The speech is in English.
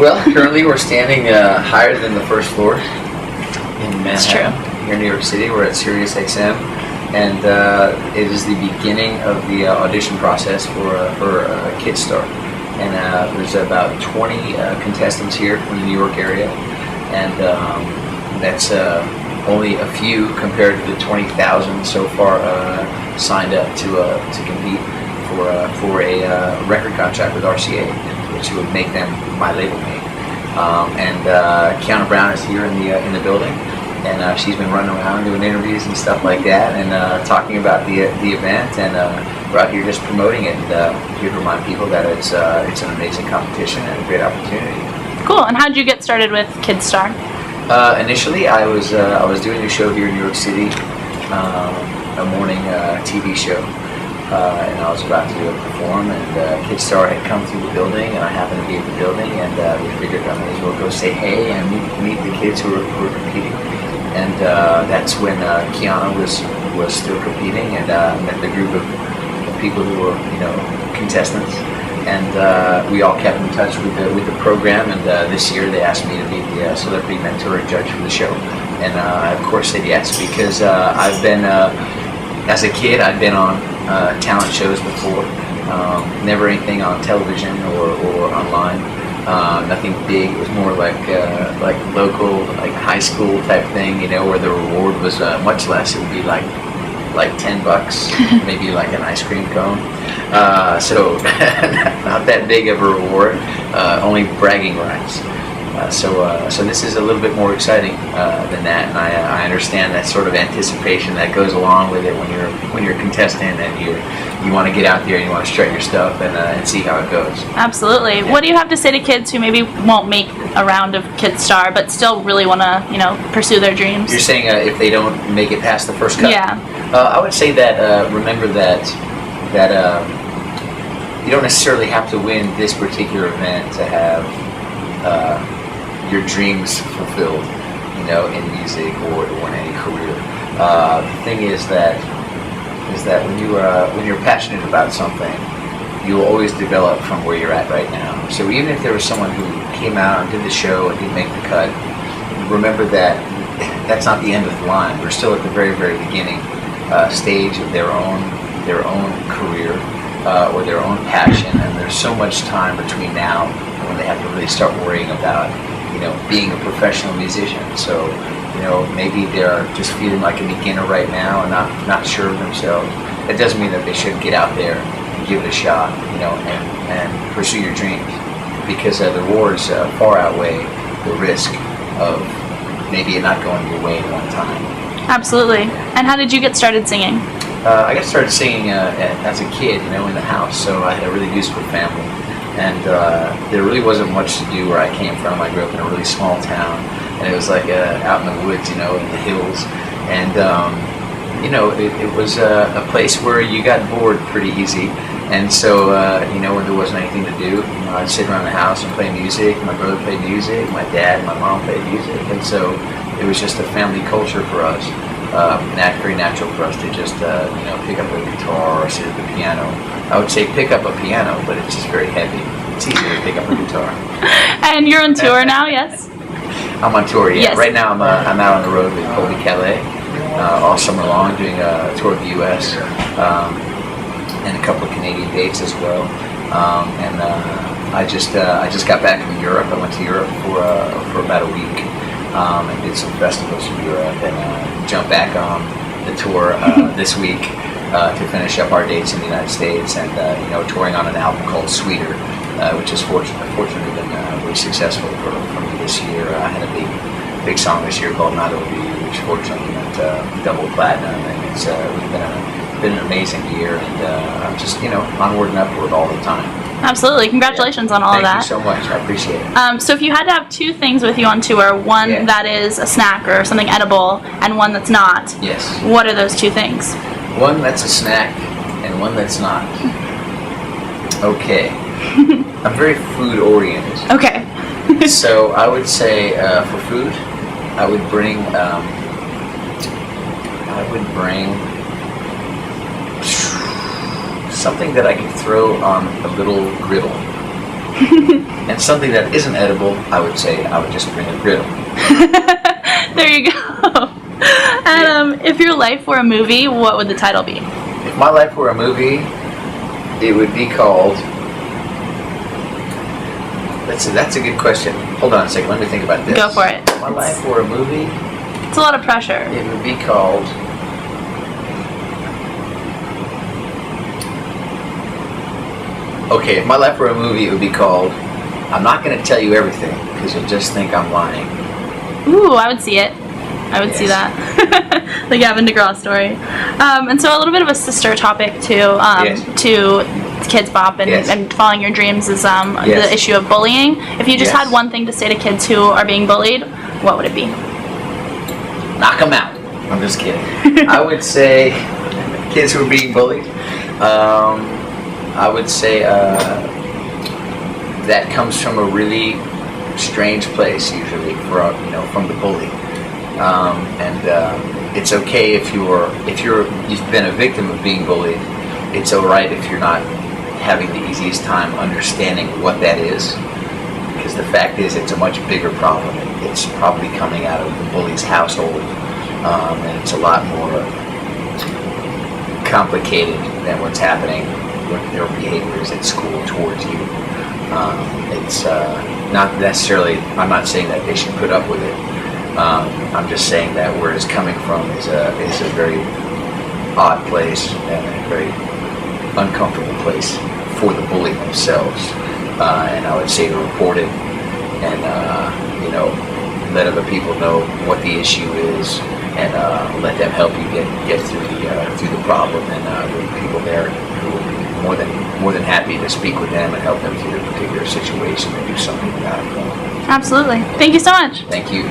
Well, currently we're standing higher than the first floor in Manhattan, here in New York City. We're at Sirius XM, and it is the beginning of the audition process for Kidstar. And there's about 20 contestants here from the New York area, and that's only a few compared to the 20,000 so far signed up to compete for a record contract with RCA, which would make them my label mate. Kiana Brown is here in the building, and she's been running around doing interviews and stuff like that, and talking about the event, and we're out here just promoting it, and here to remind people that it's an amazing competition and a great opportunity. Cool. And how did you get started with Kidstar? Initially, I was doing a show here in New York City, a morning TV show. And I was about to perform, and Kidstar had come through the building, and I happened to be at the building, and we figured I may as well go say hey and meet the kids who were competing. And that's when Kiana was still competing, and met the group of people who were, contestants, and we all kept in touch with the program. And this year they asked me to be the celebrity mentor and judge for the show, and I of course said yes, because I've been as a kid I'd been on talent shows before, never anything on television or online, nothing big. It was more like local, like high school type thing, where the reward was much less. It would be like $10, maybe like an ice cream cone. So not that big of a reward, only bragging rights. So this is a little bit more exciting than that, and I understand that sort of anticipation that goes along with it when you're a contestant, and you want to get out there and you want to strut your stuff and see how it goes. Absolutely. Yeah. What do you have to say to kids who maybe won't make a round of Kidstar but still really want to pursue their dreams? You're saying if they don't make it past the first cut? Yeah. I would say that remember that you don't necessarily have to win this particular event to have your dreams fulfilled, in music or in any career. The thing is that when you're passionate about something, you will always develop from where you're at right now. So even if there was someone who came out and did the show and didn't make the cut, remember that that's not the end of the line. We're still at the very, very beginning stage of their own career or their own passion, and there's so much time between now and when they have to really start worrying about being a professional musician. So maybe they're just feeling like a beginner right now and not sure of themselves. It doesn't mean that they shouldn't get out there and give it a shot, and pursue your dreams, because the rewards far outweigh the risk of maybe it not going your way at one time. Absolutely. And how did you get started singing? I got started singing as a kid, in the house. So I had a really musical family, and there really wasn't much to do where I came from. I grew up in a really small town, and it was like out in the woods, in the hills, and it was a place where you got bored pretty easy. And so when there wasn't anything to do, I'd sit around the house and play music. My brother played music, my dad and my mom played music, and so it was just a family culture for us. Very natural for us to just pick up a guitar or sit at the piano. I would say pick up a piano, but it's just very heavy. It's easier to pick up a guitar. And you're on tour now, yes? I'm on tour, yeah. Yes. Right now I'm out on the road with Colby Calais all summer long, doing a tour of the U.S. And a couple of Canadian dates as well. I just got back from Europe. I went to Europe for about a week. And did some festivals in Europe, and jumped back on the tour this week to finish up our dates in the United States, and touring on an album called Sweeter, which has fortunately been really successful for me this year. I had a big song this year called Not Over You, which fortunately went double platinum, and it's really been an amazing year, and I'm just onward and upward all the time. Absolutely. Congratulations on all of that. Thank you so much. I appreciate it. So if you had to have two things with you on tour, one that is a snack or something edible, and one that's not, yes. What are those two things? One that's a snack and one that's not. Okay. I'm very food oriented. Okay. So I would say for food, I would bring something that I could throw on a little griddle And something that isn't edible, I would say I would just bring a griddle. There you go. And if your life were a movie, what would the title be? If my life were a movie, it would be called... That's a good question. Hold on a second, let me think about this. Go for it. If my life were a movie, It's a lot of pressure. it would be called... Okay, if my life were a movie, it would be called... I'm not going to tell you everything, because you'll just think I'm lying. Ooh, I would see it. I would see Yes. that. The Gavin DeGraw story. And so a little bit of a sister topic to Yes. to Kids Bop and, Yes. and following your dreams is Yes. the issue of bullying. If you just Yes. had one thing to say to kids who are being bullied, what would it be? Knock them out. I'm just kidding. I would say kids who are being bullied. I would say that comes from a really strange place, usually from the bully. It's okay if you've been a victim of being bullied. It's alright if you're not having the easiest time understanding what that is, because the fact is it's a much bigger problem. It's probably coming out of the bully's household, and it's a lot more complicated than what's happening with their behaviors at school towards you. It's not necessarily, I'm not saying that they should put up with it. I'm just saying that where it's coming from is a very odd place and a very uncomfortable place for the bully themselves. And I would say to report it and let other people know what the issue is, and let them help you get through the problem. And there are people there who will be more than happy to speak with them and help them through their particular situation and do something about it. Absolutely. Thank you so much. Thank you.